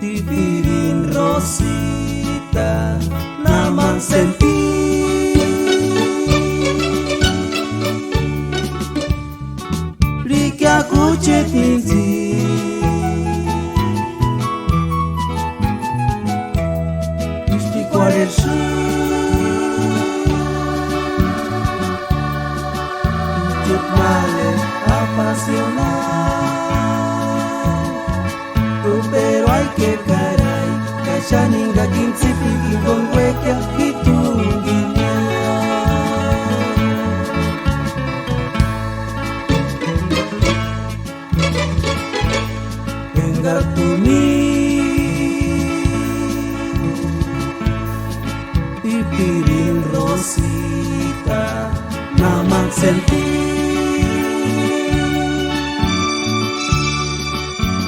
Divirin Rosita naman sentir Riki aku cek minti Isti quaresci Cek male apasionado Pero hay que caray Kaya ninga kinsipigi con hueca y tu Venga tu Pipirin Rosita naman sentir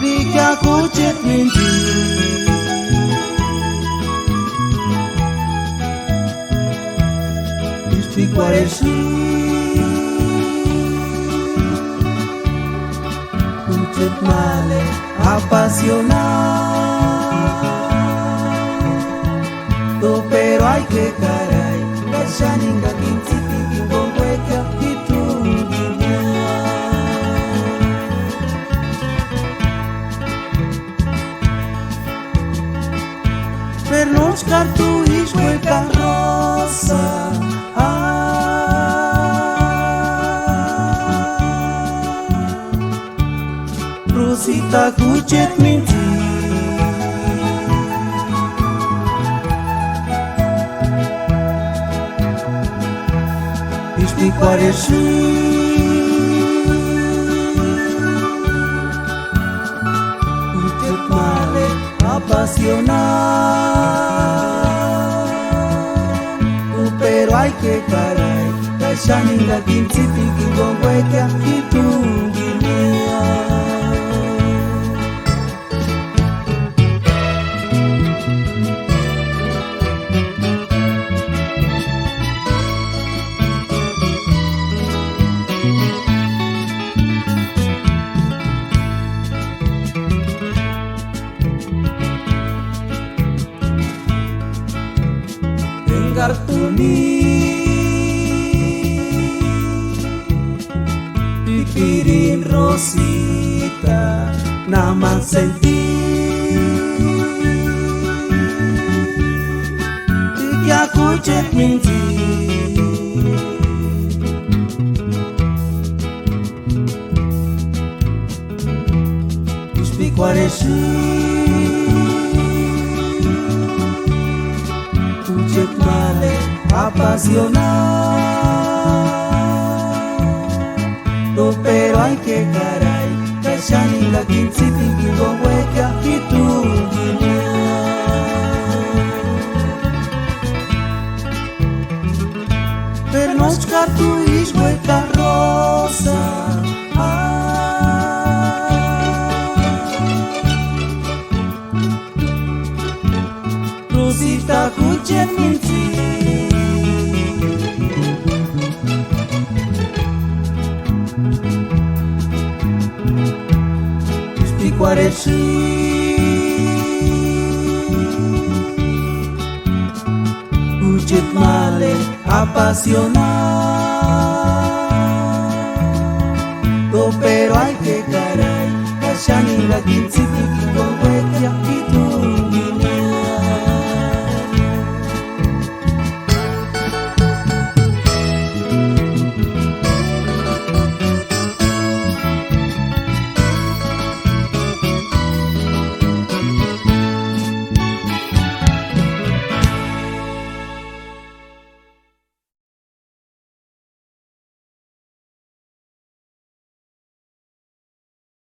Riki aku cek minti Isti quaresci Un cek male apasionado Pero hay que caray Kaya ninga kinsipigi con hueca y tu Per non scartuis hueca rosa Rosita kucet minti Isti quaresci Ucet male apasionado Pero hay que caray Kaya ninga kinsipigi con hueca y tu Pipirin Rosita naman sentir Riki aku cek minti Isti quaresci Cek male apasionado Pero hay que caray Kaya ninga kinsipigi con hueca y tu Per non scartuis hueca rosa Rosita kucet minti Isti quaresci Ucet male apasionado